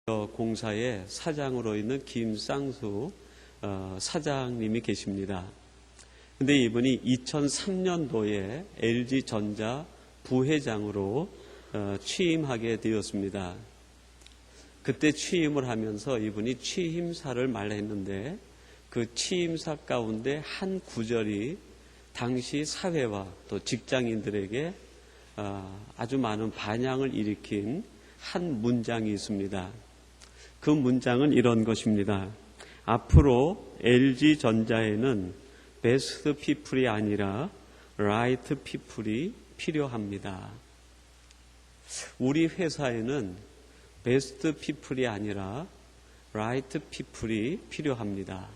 공사의 사장으로 있는 김쌍수 사장님이 계십니다. 근데 이분이 2003년도에 LG전자 부회장으로 취임하게 되었습니다. 그때 취임을 하면서 이분이 취임사를 말했는데 그 취임사 가운데 한 구절이 당시 사회와 또 직장인들에게 아주 많은 반향을 일으킨 한 문장이 있습니다. 그 문장은 이런 것입니다. 앞으로 LG전자에는 베스트 피플이 아니라 라이트 피플이 필요합니다. 우리 회사에는 베스트 피플이 아니라 라이트 피플이 필요합니다.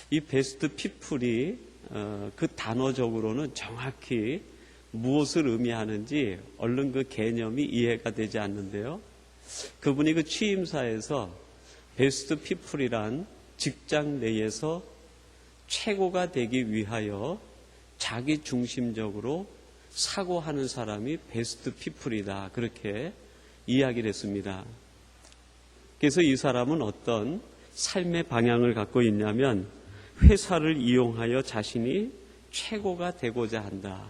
이 베스트 피플이 그 단어적으로는 정확히 무엇을 의미하는지 얼른 그 개념이 이해가 되지 않는데요. 그분이 그 취임사에서 베스트 피플이란 직장 내에서 최고가 되기 위하여 자기 중심적으로 사고하는 사람이 베스트 피플이다. 그렇게 이야기를 했습니다. 그래서 이 사람은 어떤 삶의 방향을 갖고 있냐면 회사를 이용하여 자신이 최고가 되고자 한다.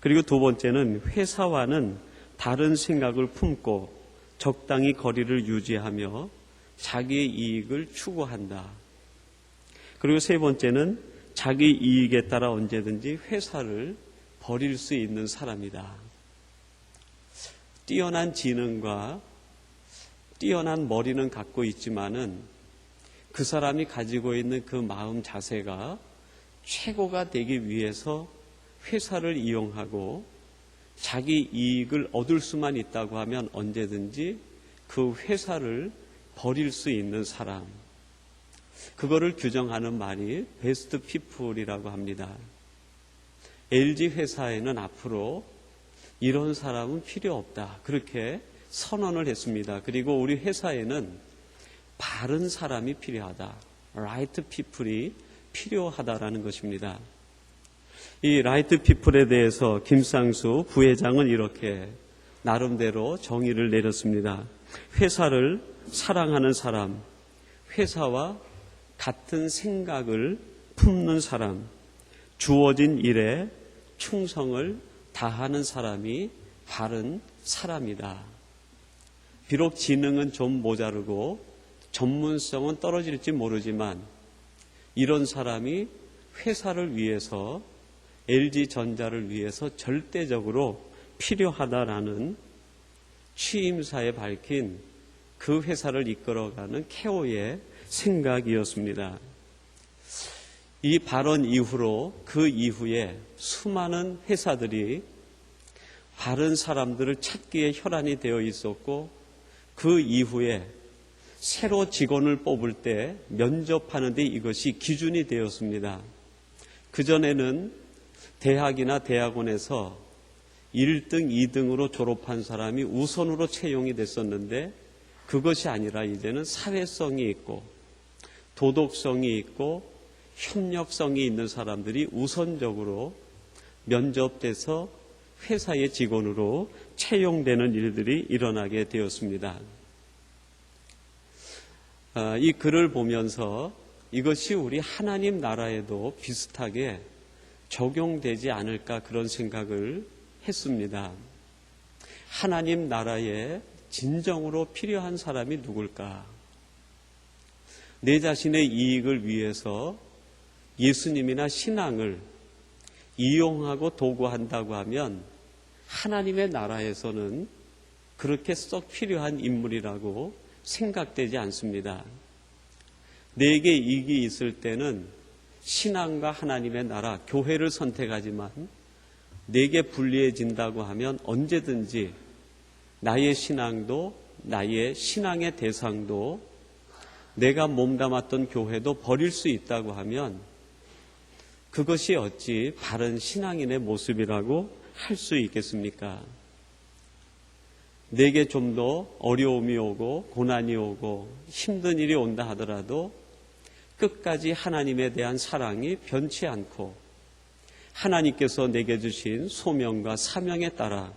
그리고 두 번째는 회사와는 다른 생각을 품고 적당히 거리를 유지하며 자기의 이익을 추구한다. 그리고 세 번째는 자기 이익에 따라 언제든지 회사를 버릴 수 있는 사람이다. 뛰어난 지능과 뛰어난 머리는 갖고 있지만은 그 사람이 가지고 있는 그 마음 자세가 최고가 되기 위해서 회사를 이용하고 자기 이익을 얻을 수만 있다고 하면 언제든지 그 회사를 버릴 수 있는 사람, 그거를 규정하는 말이 베스트 피플이라고 합니다. LG 회사에는 앞으로 이런 사람은 필요 없다. 그렇게 선언을 했습니다. 그리고 우리 회사에는 바른 사람이 필요하다. 라이트 피플이 필요하다라는 것입니다. 이 라이트 피플에 대해서 김쌍수 부회장은 이렇게 나름대로 정의를 내렸습니다. 회사를 사랑하는 사람, 회사와 같은 생각을 품는 사람, 주어진 일에 충성을 다하는 사람이 바른 사람이다. 비록 지능은 좀 모자르고 전문성은 떨어질지 모르지만 이런 사람이 회사를 위해서 LG전자를 위해서 절대적으로 필요하다라는 취임사에 밝힌 그 회사를 이끌어가는 케오의 생각이었습니다. 이 발언 이후로 그 이후에 수많은 회사들이 바른 사람들을 찾기에 혈안이 되어 있었고 그 이후에 새로 직원을 뽑을 때 면접하는 데 이것이 기준이 되었습니다. 그전에는 대학이나 대학원에서 1등, 2등으로 졸업한 사람이 우선으로 채용이 됐었는데 그것이 아니라 이제는 사회성이 있고 도덕성이 있고 협력성이 있는 사람들이 우선적으로 면접돼서 회사의 직원으로 채용되는 일들이 일어나게 되었습니다. 이 글을 보면서 이것이 우리 하나님 나라에도 비슷하게 적용되지 않을까 그런 생각을 했습니다. 하나님 나라에 진정으로 필요한 사람이 누굴까? 내 자신의 이익을 위해서 예수님이나 신앙을 이용하고 도구한다고 하면 하나님의 나라에서는 그렇게 썩 필요한 인물이라고 생각되지 않습니다. 내게 이익이 있을 때는 신앙과 하나님의 나라, 교회를 선택하지만 내게 불리해진다고 하면 언제든지 나의 신앙도 나의 신앙의 대상도 내가 몸담았던 교회도 버릴 수 있다고 하면 그것이 어찌 바른 신앙인의 모습이라고 할 수 있겠습니까? 내게 좀 더 어려움이 오고 고난이 오고 힘든 일이 온다 하더라도 끝까지 하나님에 대한 사랑이 변치 않고 하나님께서 내게 주신 소명과 사명에 따라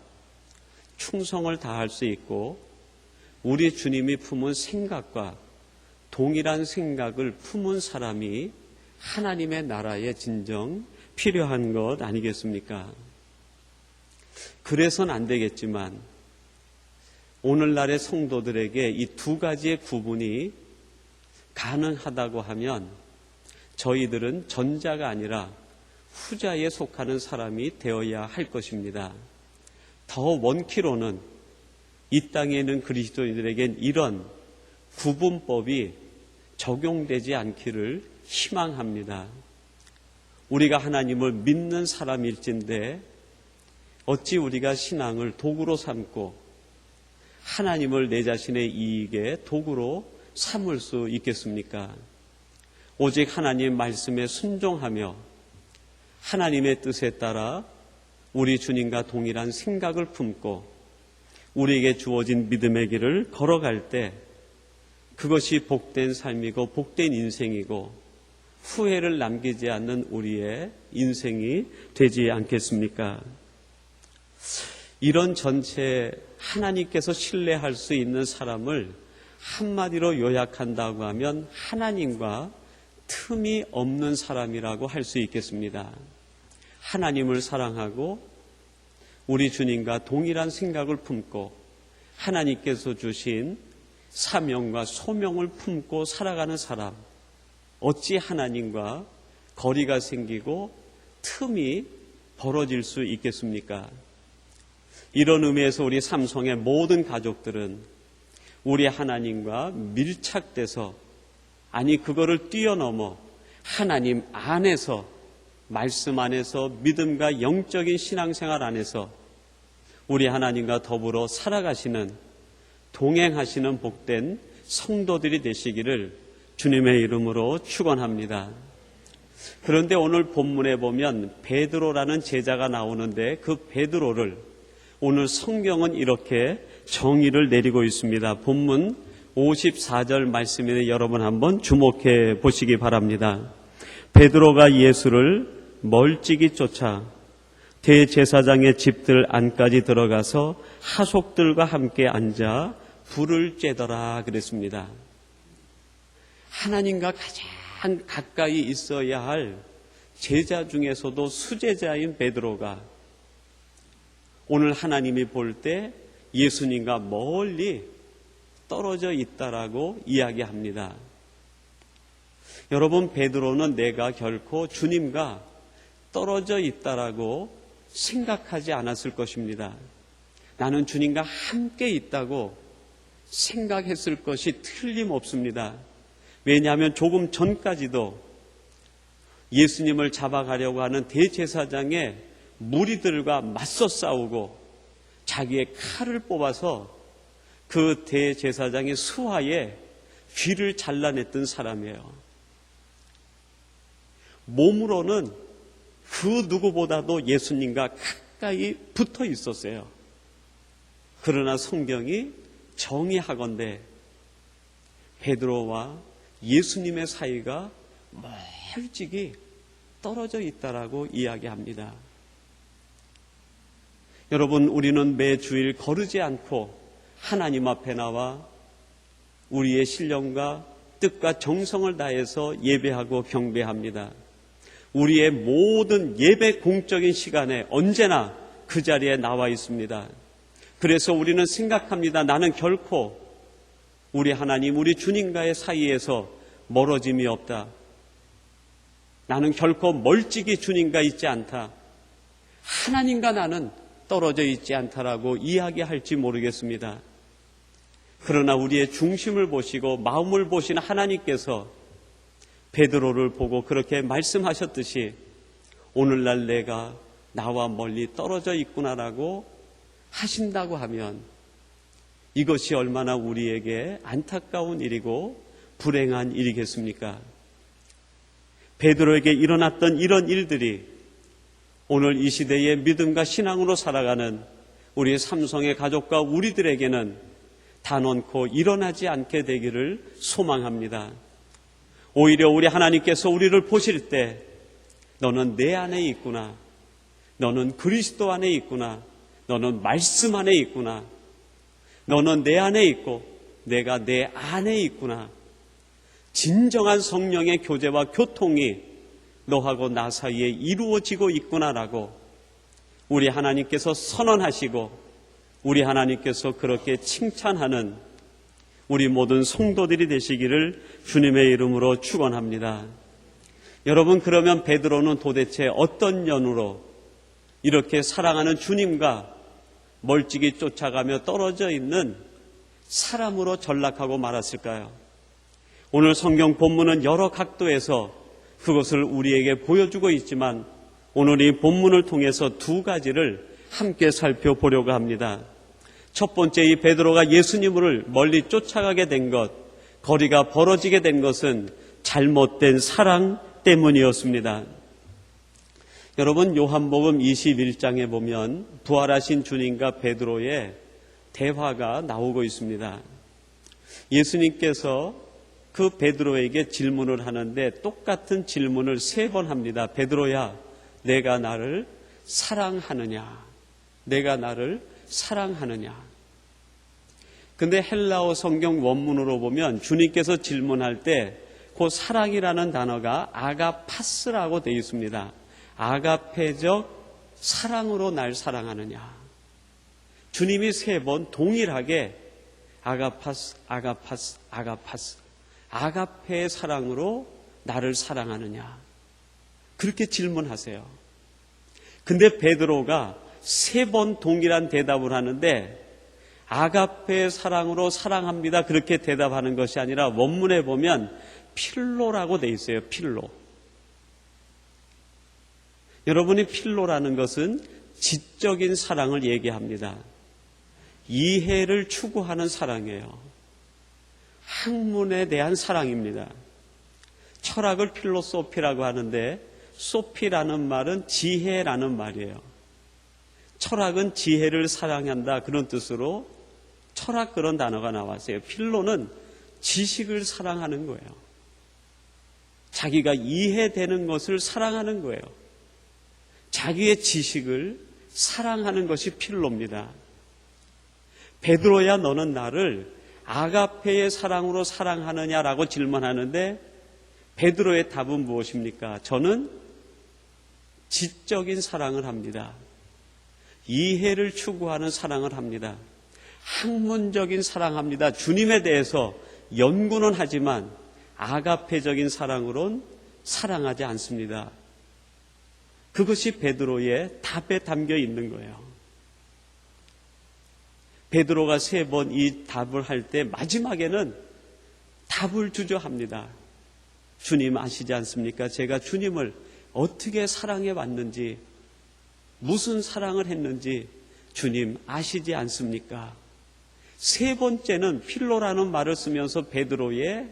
충성을 다할 수 있고 우리 주님이 품은 생각과 동일한 생각을 품은 사람이 하나님의 나라에 진정 필요한 것 아니겠습니까? 그래서는 안 되겠지만 오늘날의 성도들에게 이 두 가지의 구분이 가능하다고 하면 저희들은 전자가 아니라 후자에 속하는 사람이 되어야 할 것입니다. 더 원키로는 이 땅에 있는 그리스도인들에겐 이런 구분법이 적용되지 않기를 희망합니다. 우리가 하나님을 믿는 사람일진데 어찌 우리가 신앙을 도구로 삼고 하나님을 내 자신의 이익의 도구로 삼을 수 있겠습니까? 오직 하나님 말씀에 순종하며 하나님의 뜻에 따라 우리 주님과 동일한 생각을 품고 우리에게 주어진 믿음의 길을 걸어갈 때 그것이 복된 삶이고 복된 인생이고 후회를 남기지 않는 우리의 인생이 되지 않겠습니까? 이런 전체 하나님께서 신뢰할 수 있는 사람을 한마디로 요약한다고 하면 하나님과 틈이 없는 사람이라고 할 수 있겠습니다. 하나님을 사랑하고 우리 주님과 동일한 생각을 품고 하나님께서 주신 사명과 소명을 품고 살아가는 사람, 어찌 하나님과 거리가 생기고 틈이 벌어질 수 있겠습니까? 이런 의미에서 우리 삼성의 모든 가족들은 우리 하나님과 밀착돼서, 아니 그거를 뛰어넘어 하나님 안에서, 말씀 안에서, 믿음과 영적인 신앙생활 안에서 우리 하나님과 더불어 살아가시는, 동행하시는 복된 성도들이 되시기를 주님의 이름으로 축원합니다. 그런데 오늘 본문에 보면 베드로라는 제자가 나오는데 그 베드로를 오늘 성경은 이렇게 정의를 내리고 있습니다. 본문 54절 말씀에 여러분 한번 주목해 보시기 바랍니다. 베드로가 예수를 멀찍이 쫓아 대제사장의 집들 안까지 들어가서 하속들과 함께 앉아 불을 쬐더라 그랬습니다. 하나님과 가장 가까이 있어야 할 제자 중에서도 수제자인 베드로가 오늘 하나님이 볼 때 예수님과 멀리 떨어져 있다라고 이야기합니다. 여러분, 베드로는 내가 결코 주님과 떨어져 있다라고 생각하지 않았을 것입니다. 나는 주님과 함께 있다고 생각했을 것이 틀림없습니다. 왜냐하면 조금 전까지도 예수님을 잡아가려고 하는 대제사장의 무리들과 맞서 싸우고 자기의 칼을 뽑아서 그 대제사장의 수하에 귀를 잘라냈던 사람이에요. 몸으로는 그 누구보다도 예수님과 가까이 붙어 있었어요. 그러나 성경이 정의하건대 베드로와 예수님의 사이가 멀찍이 떨어져 있다라고 이야기합니다. 여러분, 우리는 매 주일 거르지 않고 하나님 앞에 나와 우리의 신령과 뜻과 정성을 다해서 예배하고 경배합니다. 우리의 모든 예배 공적인 시간에 언제나 그 자리에 나와 있습니다. 그래서 우리는 생각합니다. 나는 결코 우리 하나님, 우리 주님과의 사이에서 멀어짐이 없다. 나는 결코 멀찍이 주님과 있지 않다. 하나님과 나는 떨어져 있지 않다라고 이야기할지 모르겠습니다. 그러나 우리의 중심을 보시고 마음을 보시는 하나님께서 베드로를 보고 그렇게 말씀하셨듯이 오늘날 내가 나와 멀리 떨어져 있구나라고 하신다고 하면 이것이 얼마나 우리에게 안타까운 일이고 불행한 일이겠습니까? 베드로에게 일어났던 이런 일들이 오늘 이 시대의 믿음과 신앙으로 살아가는 우리 삼성의 가족과 우리들에게는 단언코 일어나지 않게 되기를 소망합니다. 오히려 우리 하나님께서 우리를 보실 때 너는 내 안에 있구나, 너는 그리스도 안에 있구나, 너는 말씀 안에 있구나, 너는 내 안에 있고 내가 내 안에 있구나. 진정한 성령의 교제와 교통이 너하고 나 사이에 이루어지고 있구나라고 우리 하나님께서 선언하시고 우리 하나님께서 그렇게 칭찬하는 우리 모든 성도들이 되시기를 주님의 이름으로 축원합니다. 여러분, 그러면 베드로는 도대체 어떤 연유로 이렇게 사랑하는 주님과 멀찍이 쫓아가며 떨어져 있는 사람으로 전락하고 말았을까요? 오늘 성경 본문은 여러 각도에서 그것을 우리에게 보여주고 있지만 오늘 이 본문을 통해서 두 가지를 함께 살펴보려고 합니다. 첫 번째, 이 베드로가 예수님을 멀리 쫓아가게 된 것, 거리가 벌어지게 된 것은 잘못된 사랑 때문이었습니다. 여러분, 요한복음 21장에 보면 부활하신 주님과 베드로의 대화가 나오고 있습니다. 예수님께서 그 베드로에게 질문을 하는데 똑같은 질문을 3번 합니다. 베드로야, 내가 나를 사랑하느냐? 내가 나를 사랑하느냐? 근데 헬라어 성경 원문으로 보면 주님께서 질문할 때 그 사랑이라는 단어가 아가파스라고 되어 있습니다. 아가페적 사랑으로 날 사랑하느냐? 주님이 3번 동일하게 아가파스, 아가파스, 아가파스, 아가페의 사랑으로 나를 사랑하느냐? 그렇게 질문하세요. 근데 베드로가 3번 동일한 대답을 하는데 아가페의 사랑으로 사랑합니다. 그렇게 대답하는 것이 아니라 원문에 보면 필로라고 돼 있어요. 필로. 여러분이 필로라는 것은 지적인 사랑을 얘기합니다. 이해를 추구하는 사랑이에요. 학문에 대한 사랑입니다. 철학을 필로소피라고 하는데 소피라는 말은 지혜라는 말이에요. 철학은 지혜를 사랑한다 그런 뜻으로 철학 그런 단어가 나왔어요. 필로는 지식을 사랑하는 거예요. 자기가 이해되는 것을 사랑하는 거예요. 자기의 지식을 사랑하는 것이 필로입니다. 베드로야, 너는 나를 아가페의 사랑으로 사랑하느냐라고 질문하는데 베드로의 답은 무엇입니까? 저는 지적인 사랑을 합니다. 이해를 추구하는 사랑을 합니다. 학문적인 사랑합니다. 주님에 대해서 연구는 하지만 아가페적인 사랑으로는 사랑하지 않습니다. 그것이 베드로의 답에 담겨 있는 거예요. 베드로가 3번 이 답을 할 때 마지막에는 답을 주저합니다. 주님 아시지 않습니까? 제가 주님을 어떻게 사랑해 왔는지, 무슨 사랑을 했는지 주님 아시지 않습니까? 3번째는 필로라는 말을 쓰면서 베드로의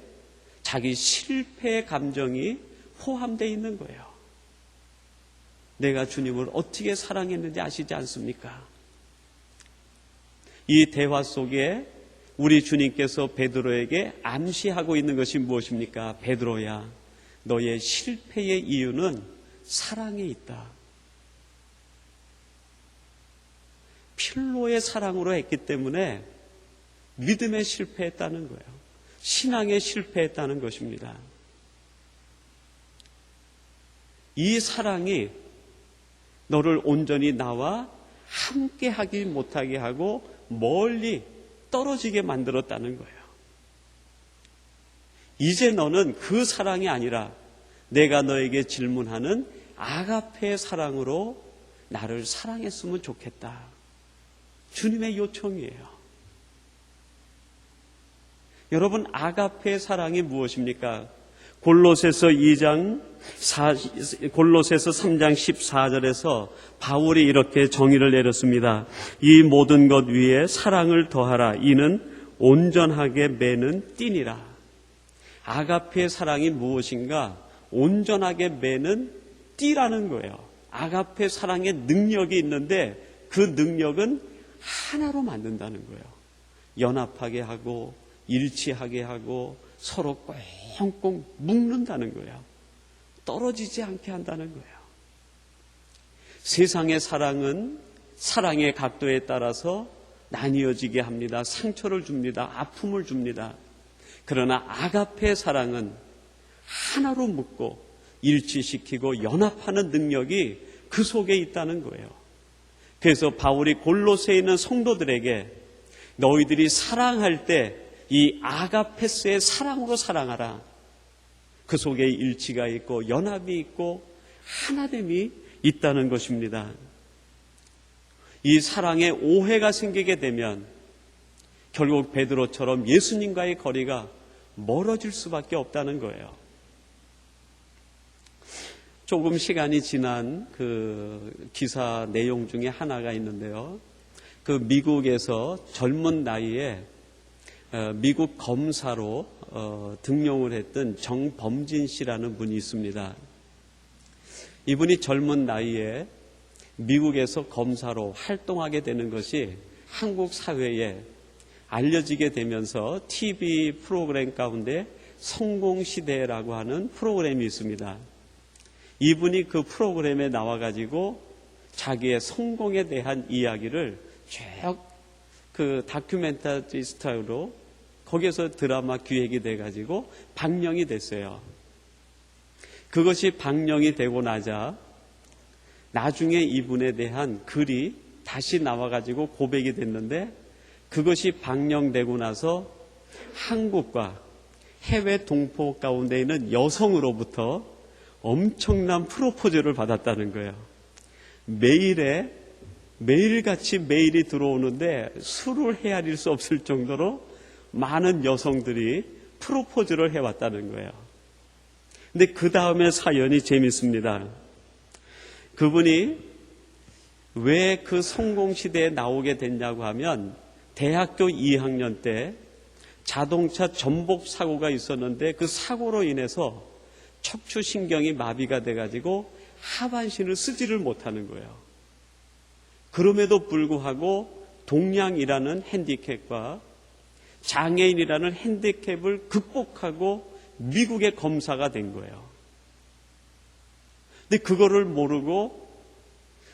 자기 실패의 감정이 포함되어 있는 거예요. 내가 주님을 어떻게 사랑했는지 아시지 않습니까? 이 대화 속에 우리 주님께서 베드로에게 암시하고 있는 것이 무엇입니까? 베드로야, 너의 실패의 이유는 사랑에 있다. 필로의 사랑으로 했기 때문에 믿음에 실패했다는 거예요. 신앙에 실패했다는 것입니다. 이 사랑이 너를 온전히 나와 함께 하지 못하게 하고 멀리 떨어지게 만들었다는 거예요. 이제 너는 그 사랑이 아니라 내가 너에게 질문하는 아가페의 사랑으로 나를 사랑했으면 좋겠다. 주님의 요청이에요. 여러분, 아가페의 사랑이 무엇입니까? 골로새서 3장 14절에서 바울이 이렇게 정의를 내렸습니다. 이 모든 것 위에 사랑을 더하라. 이는 온전하게 매는 띠니라. 아가페의 사랑이 무엇인가? 온전하게 매는 띠라는 거예요. 아가페 사랑의 능력이 있는데 그 능력은 하나로 만든다는 거예요. 연합하게 하고 일치하게 하고 서로 꽁꽁 묶는다는 거예요. 떨어지지 않게 한다는 거예요. 세상의 사랑은 사랑의 각도에 따라서 나뉘어지게 합니다. 상처를 줍니다. 아픔을 줍니다. 그러나 아가페의 사랑은 하나로 묶고 일치시키고 연합하는 능력이 그 속에 있다는 거예요. 그래서 바울이 골로새에 있는 성도들에게 너희들이 사랑할 때 이 아가페스의 사랑으로 사랑하라. 그 속에 일치가 있고 연합이 있고 하나됨이 있다는 것입니다. 이 사랑에 오해가 생기게 되면 결국 베드로처럼 예수님과의 거리가 멀어질 수밖에 없다는 거예요. 조금 시간이 지난 그 기사 내용 중에 하나가 있는데요. 그 미국에서 젊은 나이에 미국 검사로 등용을 했던 정범진 씨라는 분이 있습니다. 이분이 젊은 나이에 미국에서 검사로 활동하게 되는 것이 한국 사회에 알려지게 되면서 TV 프로그램 가운데 성공시대라고 하는 프로그램이 있습니다. 이분이 그 프로그램에 나와가지고 자기의 성공에 대한 이야기를 쭉 그 다큐멘터리 스타일로 거기에서 드라마 기획이 돼가지고 방영이 됐어요. 그것이 방영이 되고 나자 나중에 이분에 대한 글이 다시 나와가지고 고백이 됐는데 그것이 방영되고 나서 한국과 해외 동포 가운데 있는 여성으로부터 엄청난 프로포즈를 받았다는 거예요. 매일같이 메일이 들어오는데 수를 헤아릴 수 없을 정도로 많은 여성들이 프로포즈를 해왔다는 거예요. 근데 그 다음에 사연이 재밌습니다. 그분이 왜 그 성공시대에 나오게 됐냐고 하면 대학교 2학년 때 자동차 전복 사고가 있었는데 그 사고로 인해서 척추신경이 마비가 돼가지고 하반신을 쓰지를 못하는 거예요. 그럼에도 불구하고 동양이라는 핸디캡과 장애인이라는 핸디캡을 극복하고 미국의 검사가 된 거예요. 근데 그거를 모르고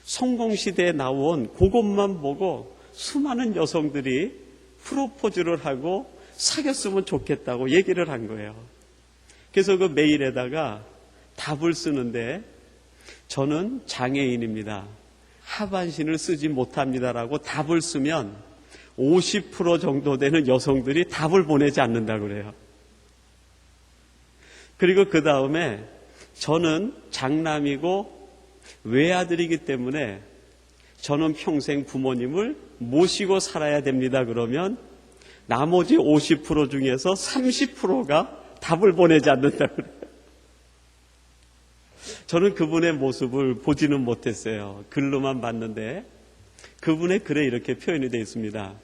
성공시대에 나온 그것만 보고 수많은 여성들이 프로포즈를 하고 사귀었으면 좋겠다고 얘기를 한 거예요. 그래서 그 메일에다가 답을 쓰는데 저는 장애인입니다. 하반신을 쓰지 못합니다라고 답을 쓰면 50% 정도 되는 여성들이 답을 보내지 않는다고 그래요. 그리고 그 다음에 저는 장남이고 외아들이기 때문에 저는 평생 부모님을 모시고 살아야 됩니다. 그러면 나머지 50% 중에서 30%가 답을 보내지 않는다고 그래요. 저는 그분의 모습을 보지는 못했어요. 글로만 봤는데 그분의 글에 이렇게 표현이 되어 있습니다.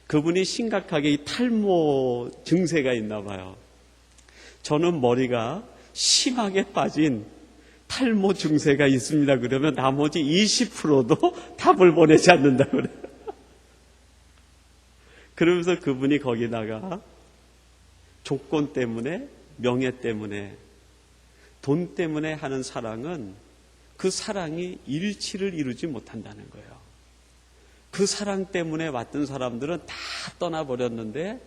그분이 심각하게 이 탈모 증세가 있나 봐요. 저는 머리가 심하게 빠진 탈모 증세가 있습니다. 그러면 나머지 20%도 답을 보내지 않는다고 그래요. 그러면서 그분이 거기다가 조건 때문에, 명예 때문에, 돈 때문에 하는 사랑은 그 사랑이 일치를 이루지 못한다는 거예요. 그 사랑 때문에 왔던 사람들은 다 떠나버렸는데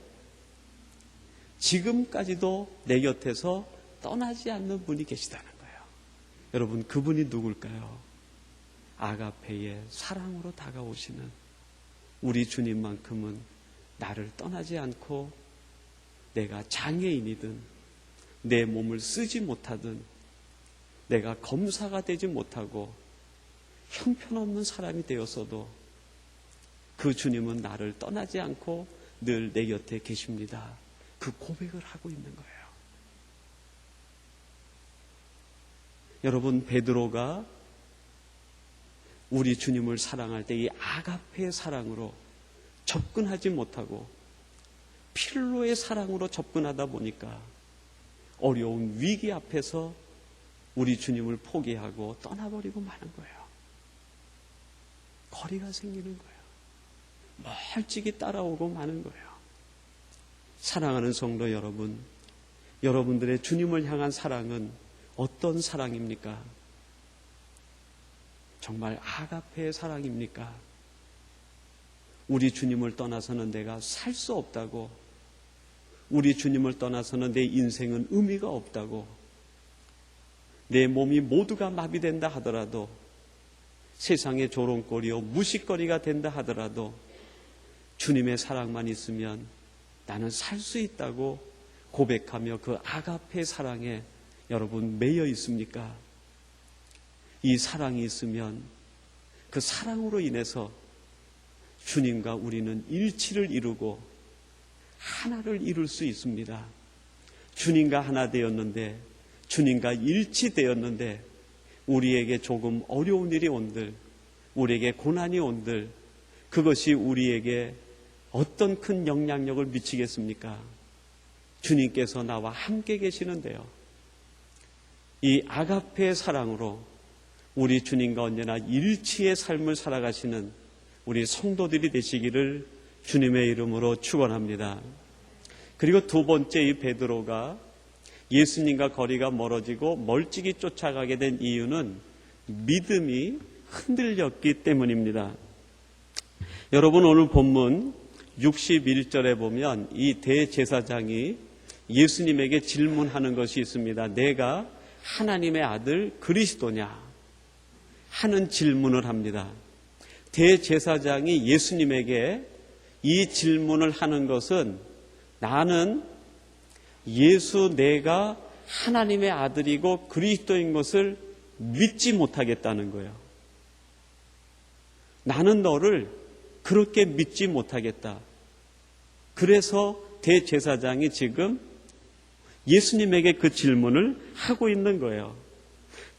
지금까지도 내 곁에서 떠나지 않는 분이 계시다는 거예요. 여러분, 그분이 누굴까요? 아가페의 사랑으로 다가오시는 우리 주님만큼은 나를 떠나지 않고 내가 장애인이든 내 몸을 쓰지 못하든 내가 검사가 되지 못하고 형편없는 사람이 되었어도 그 주님은 나를 떠나지 않고 늘 내 곁에 계십니다. 그 고백을 하고 있는 거예요. 여러분, 베드로가 우리 주님을 사랑할 때 이 아가페의 사랑으로 접근하지 못하고 필로의 사랑으로 접근하다 보니까 어려운 위기 앞에서 우리 주님을 포기하고 떠나버리고 마는 거예요. 거리가 생기는 거예요. 멀찍이 따라오고 마는 거예요. 사랑하는 성도 여러분, 여러분들의 주님을 향한 사랑은 어떤 사랑입니까? 정말 아가페의 사랑입니까? 우리 주님을 떠나서는 내가 살 수 없다고, 우리 주님을 떠나서는 내 인생은 의미가 없다고, 내 몸이 모두가 마비된다 하더라도, 세상의 조롱거리요 무시거리가 된다 하더라도 주님의 사랑만 있으면 나는 살 수 있다고 고백하며 그 아가페 사랑에 여러분 매여 있습니까? 이 사랑이 있으면 그 사랑으로 인해서 주님과 우리는 일치를 이루고 하나를 이룰 수 있습니다. 주님과 하나 되었는데, 주님과 일치되었는데 우리에게 조금 어려운 일이 온들, 우리에게 고난이 온들, 그것이 우리에게 어떤 큰 영향력을 미치겠습니까? 주님께서 나와 함께 계시는데요. 이 아가페의 사랑으로 우리 주님과 언제나 일치의 삶을 살아가시는 우리 성도들이 되시기를 주님의 이름으로 축원합니다. 그리고 두 번째, 이 베드로가 예수님과 거리가 멀어지고 멀찍이 쫓아가게 된 이유는 믿음이 흔들렸기 때문입니다. 여러분, 오늘 본문 61절에 보면 이 대제사장이 예수님에게 질문하는 것이 있습니다. 내가 하나님의 아들 그리스도냐? 하는 질문을 합니다. 대제사장이 예수님에게 이 질문을 하는 것은 나는 예수 내가 하나님의 아들이고 그리스도인 것을 믿지 못하겠다는 거예요. 나는 너를 그렇게 믿지 못하겠다. 그래서 대제사장이 지금 예수님에게 그 질문을 하고 있는 거예요.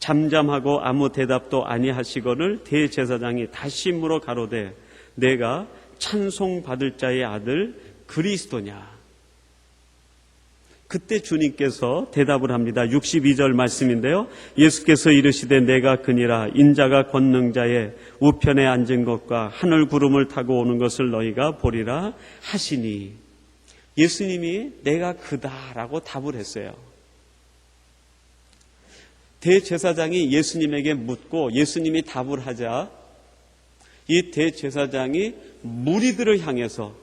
잠잠하고 아무 대답도 아니하시거늘 대제사장이 다시 물어 가로되 내가 찬송받을 자의 아들 그리스도냐? 그때 주님께서 대답을 합니다. 62절 말씀인데요. 예수께서 이르시되 내가 그니라 인자가 권능자의 우편에 앉은 것과 하늘 구름을 타고 오는 것을 너희가 보리라 하시니, 예수님이 내가 그다라고 답을 했어요. 대제사장이 예수님에게 묻고 예수님이 답을 하자 이 대제사장이 무리들을 향해서,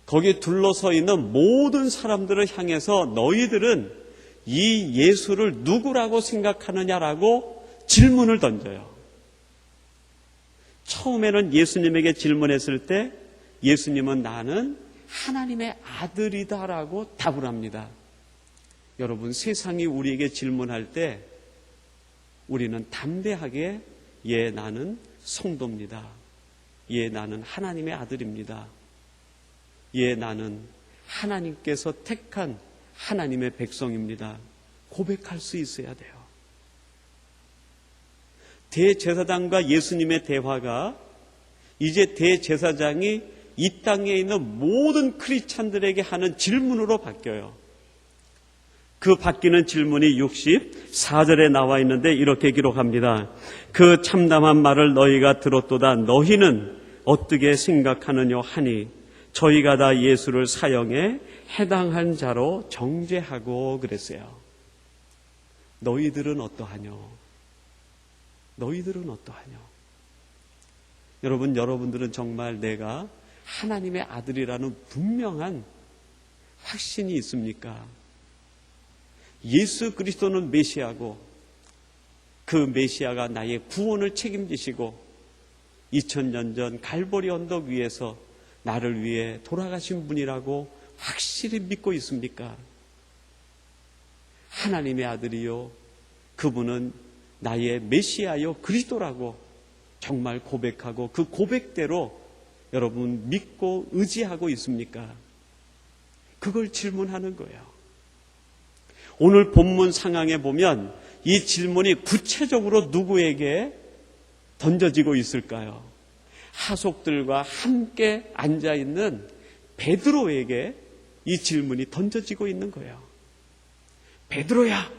거기에 둘러서 있는 모든 사람들을 향해서 너희들은 이 예수를 누구라고 생각하느냐라고 질문을 던져요. 처음에는 예수님에게 질문했을 때 예수님은 나는 하나님의 아들이다라고 답을 합니다. 여러분, 세상이 우리에게 질문할 때 우리는 담대하게 예, 나는 성도입니다. 예, 나는 하나님의 아들입니다. 예, 나는 하나님께서 택한 하나님의 백성입니다. 고백할 수 있어야 돼요. 대제사장과 예수님의 대화가 이제 대제사장이 이 땅에 있는 모든 크리스찬들에게 하는 질문으로 바뀌어요. 그 바뀌는 질문이 64절에 나와 있는데 이렇게 기록합니다. 그 참담한 말을 너희가 들었도다. 너희는 어떻게 생각하느냐 하니 저희가 다 예수를 사형에 해당한 자로 정죄하고 그랬어요. 너희들은 어떠하뇨? 너희들은 어떠하뇨? 여러분, 여러분들은 정말 내가 하나님의 아들이라는 분명한 확신이 있습니까? 예수 그리스도는 메시아고 그 메시아가 나의 구원을 책임지시고 2000년 전 갈보리 언덕 위에서 나를 위해 돌아가신 분이라고 확실히 믿고 있습니까? 하나님의 아들이요, 그분은 나의 메시아요 그리스도라고 정말 고백하고 그 고백대로 여러분 믿고 의지하고 있습니까? 그걸 질문하는 거예요. 오늘 본문 상황에 보면 이 질문이 구체적으로 누구에게 던져지고 있을까요? 하속들과 함께 앉아있는 베드로에게 이 질문이 던져지고 있는 거예요. 베드로야,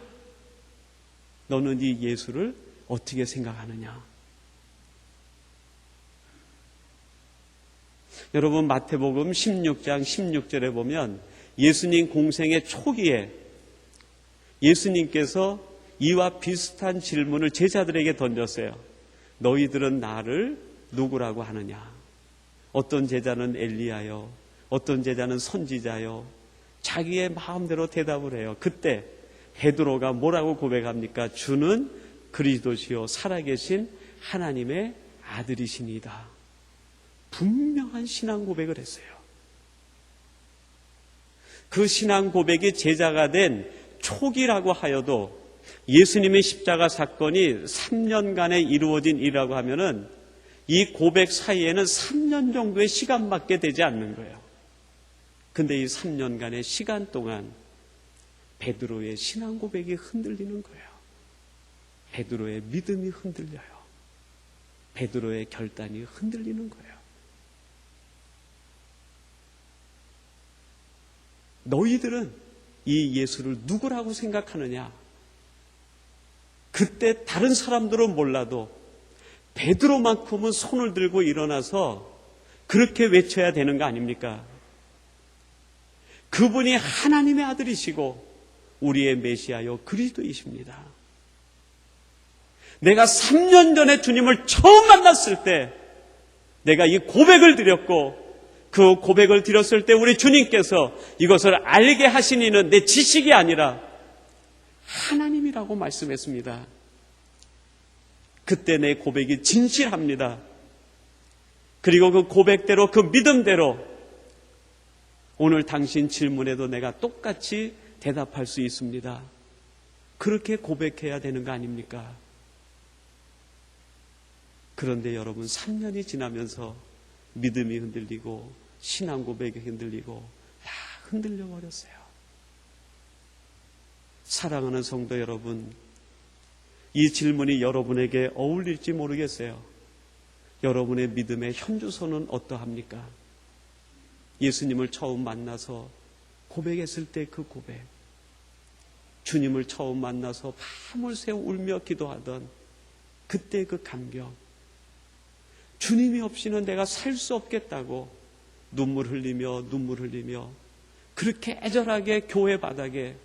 너는 이 예수를 어떻게 생각하느냐? 여러분, 마태복음 16장 16절에 보면 예수님 공생의 초기에 예수님께서 이와 비슷한 질문을 제자들에게 던졌어요. 너희들은 나를 누구라고 하느냐? 어떤 제자는 엘리야요, 어떤 제자는 선지자요, 자기의 마음대로 대답을 해요. 그때 베드로가 뭐라고 고백합니까? 주는 그리스도시요 살아계신 하나님의 아들이시니다. 분명한 신앙 고백을 했어요. 그 신앙 고백이 제자가 된 초기라고 하여도 예수님의 십자가 사건이 3년간에 이루어진 일이라고 하면은 이 고백 사이에는 3년 정도의 시간밖에 되지 않는 거예요. 근데 이 3년간의 시간 동안 베드로의 신앙 고백이 흔들리는 거예요. 베드로의 믿음이 흔들려요. 베드로의 결단이 흔들리는 거예요. 너희들은 이 예수를 누구라고 생각하느냐? 그때 다른 사람들은 몰라도 베드로만큼은 손을 들고 일어나서 그렇게 외쳐야 되는 거 아닙니까? 그분이 하나님의 아들이시고 우리의 메시아요 그리스도이십니다. 내가 3년 전에 주님을 처음 만났을 때 내가 이 고백을 드렸고, 그 고백을 드렸을 때 우리 주님께서 이것을 알게 하신 이는 내 지식이 아니라 하나님이라고 말씀했습니다. 그때 내 고백이 진실합니다. 그리고 그 고백대로, 그 믿음대로 오늘 당신 질문에도 내가 똑같이 대답할 수 있습니다. 그렇게 고백해야 되는 거 아닙니까? 그런데 여러분, 3년이 지나면서 믿음이 흔들리고 신앙 고백이 흔들리고 다 흔들려 버렸어요. 사랑하는 성도 여러분, 이 질문이 여러분에게 어울릴지 모르겠어요. 여러분의 믿음의 현주소는 어떠합니까? 예수님을 처음 만나서 고백했을 때 그 고백, 주님을 처음 만나서 밤을 새워 울며 기도하던 그때 그 감격, 주님이 없이는 내가 살 수 없겠다고 눈물 흘리며 그렇게 애절하게 교회 바닥에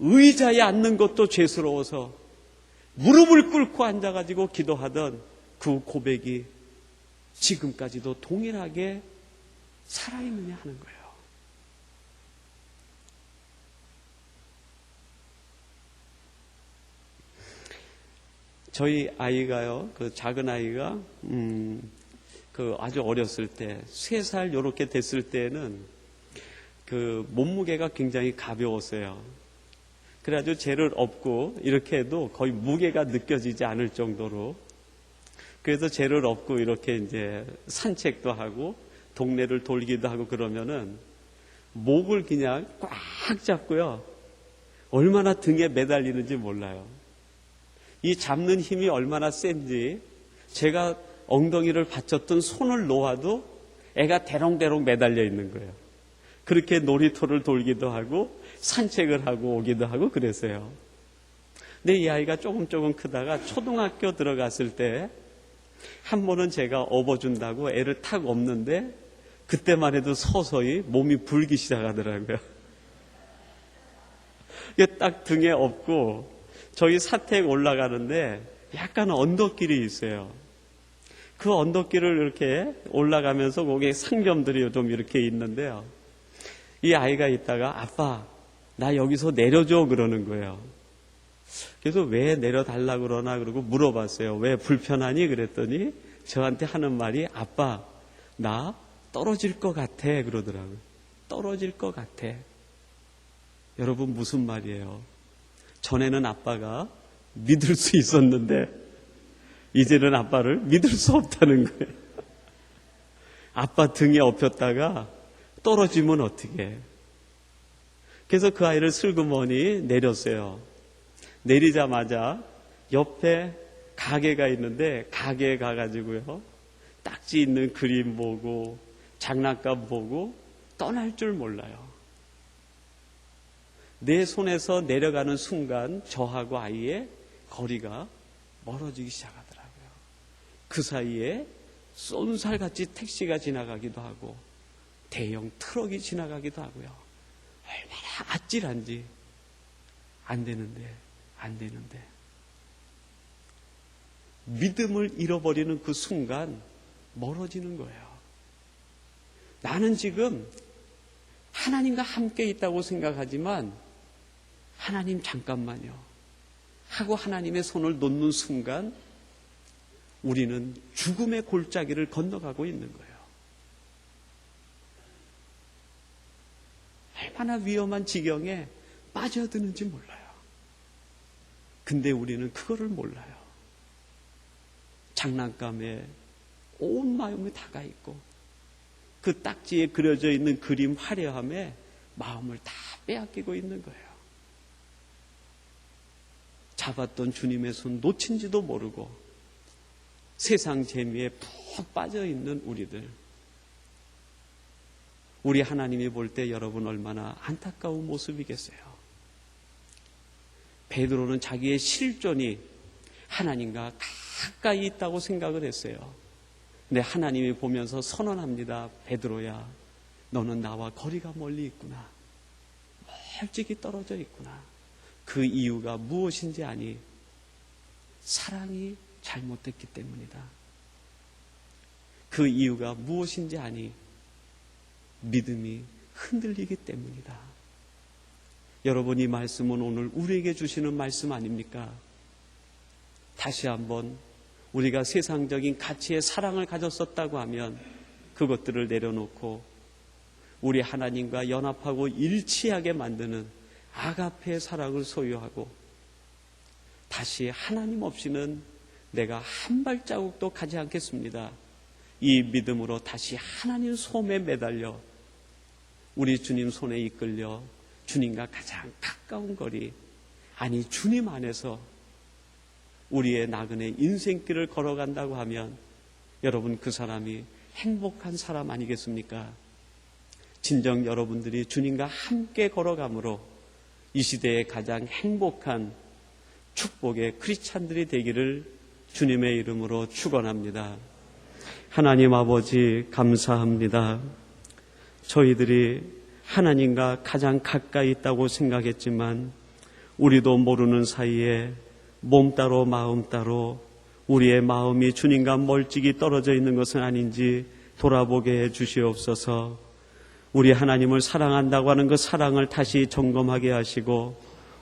의자에 앉는 것도 죄스러워서 무릎을 꿇고 앉아가지고 기도하던 그 고백이 지금까지도 동일하게 살아있느냐 하는 거예요. 저희 아이가요, 그 작은 아이가 그 아주 어렸을 때 3살 요렇게 됐을 때는 그 몸무게가 굉장히 가벼웠어요. 그래가지고 쟤를 업고 이렇게 해도 거의 무게가 느껴지지 않을 정도로, 그래서 쟤를 업고 이렇게 이제 산책도 하고 동네를 돌기도 하고 그러면은 목을 그냥 꽉 잡고요, 얼마나 등에 매달리는지 몰라요. 이 잡는 힘이 얼마나 센지 제가 엉덩이를 받쳤던 손을 놓아도 애가 대롱대롱 매달려 있는 거예요. 그렇게 놀이터를 돌기도 하고 산책을 하고 오기도 하고 그랬어요. 근데 이 아이가 조금 크다가 초등학교 들어갔을 때 한 번은 제가 업어준다고 애를 탁 업는데 그때만 해도 서서히 몸이 불기 시작하더라고요. 이게 딱 등에 업고 저희 사택 올라가는데 약간 언덕길이 있어요. 그 언덕길을 이렇게 올라가면서 거기에 상점들이 좀 이렇게 있는데요. 이 아이가 있다가 아빠, 나 여기서 내려줘 그러는 거예요. 그래서 왜 내려달라 그러나 그러고 물어봤어요. 왜 불편하니? 그랬더니 저한테 하는 말이 아빠, 나 떨어질 것 같아 그러더라고요. 떨어질 것 같아. 여러분 무슨 말이에요? 전에는 아빠가 믿을 수 있었는데 이제는 아빠를 믿을 수 없다는 거예요. 아빠 등에 업혔다가 떨어지면 어떡해. 그래서 그 아이를 슬그머니 내렸어요. 내리자마자 옆에 가게가 있는데 가게에 가가지고요, 딱지 있는 그림 보고 장난감 보고 떠날 줄 몰라요. 내 손에서 내려가는 순간 저하고 아이의 거리가 멀어지기 시작하더라고요. 그 사이에 쏜살같이 택시가 지나가기도 하고 대형 트럭이 지나가기도 하고요. 얼마나 아찔한지. 안 되는데. 믿음을 잃어버리는 그 순간 멀어지는 거예요. 나는 지금 하나님과 함께 있다고 생각하지만 하나님 잠깐만요 하고 하나님의 손을 놓는 순간 우리는 죽음의 골짜기를 건너가고 있는 거예요. 얼마나 위험한 지경에 빠져드는지 몰라요. 근데 우리는 그거를 몰라요. 장난감에 온 마음이 다가 있고 그 딱지에 그려져 있는 그림 화려함에 마음을 다 빼앗기고 있는 거예요. 잡았던 주님의 손 놓친지도 모르고 세상 재미에 푹 빠져있는 우리들. 우리 하나님이 볼 때 여러분 얼마나 안타까운 모습이겠어요. 베드로는 자기의 실존이 하나님과 가까이 있다고 생각을 했어요. 근데 하나님이 보면서 선언합니다. 베드로야, 너는 나와 거리가 멀리 있구나. 멀찍이 떨어져 있구나. 그 이유가 무엇인지 아니? 사랑이 잘못됐기 때문이다. 그 이유가 무엇인지 아니? 믿음이 흔들리기 때문이다. 여러분, 이 말씀은 오늘 우리에게 주시는 말씀 아닙니까? 다시 한번 우리가 세상적인 가치의 사랑을 가졌었다고 하면 그것들을 내려놓고 우리 하나님과 연합하고 일치하게 만드는 아가페의 사랑을 소유하고 다시 하나님 없이는 내가 한 발자국도 가지 않겠습니다. 이 믿음으로 다시 하나님 손에 매달려 우리 주님 손에 이끌려 주님과 가장 가까운 거리, 아니 주님 안에서 우리의 나그네 인생길을 걸어간다고 하면 여러분, 그 사람이 행복한 사람 아니겠습니까? 진정 여러분들이 주님과 함께 걸어감으로 이 시대의 가장 행복한 축복의 크리스찬들이 되기를 주님의 이름으로 축원합니다. 하나님 아버지, 감사합니다. 저희들이 하나님과 가장 가까이 있다고 생각했지만 우리도 모르는 사이에 몸 따로 마음 따로 우리의 마음이 주님과 멀찍이 떨어져 있는 것은 아닌지 돌아보게 해 주시옵소서. 우리 하나님을 사랑한다고 하는 그 사랑을 다시 점검하게 하시고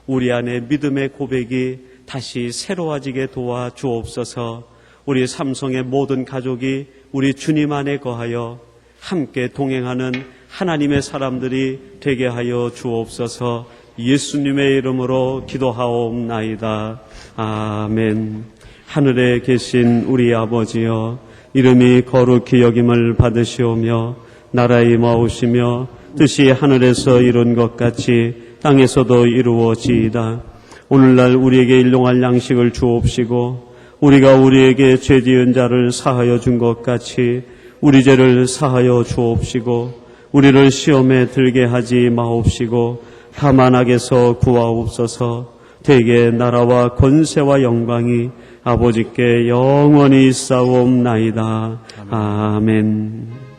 우리 안에 믿음의 고백이 다시 새로워지게 도와주옵소서. 우리 삼성의 모든 가족이 우리 주님 안에 거하여 함께 동행하는 하나님의 사람들이 되게 하여 주옵소서. 예수님의 이름으로 기도하옵나이다. 아멘. 하늘에 계신 우리 아버지여, 이름이 거룩히 여김을 받으시오며 나라에 임하오시며 뜻이 하늘에서 이룬 것 같이 땅에서도 이루어지이다. 오늘날 우리에게 일용할 양식을 주옵시고 우리가 우리에게 죄 지은 자를 사하여 준 것 같이 우리 죄를 사하여 주옵시고 우리를 시험에 들게 하지 마옵시고 다만 악에서 구하옵소서. 대개 나라와 권세와 영광이 아버지께 영원히 있사옵나이다. 아멘.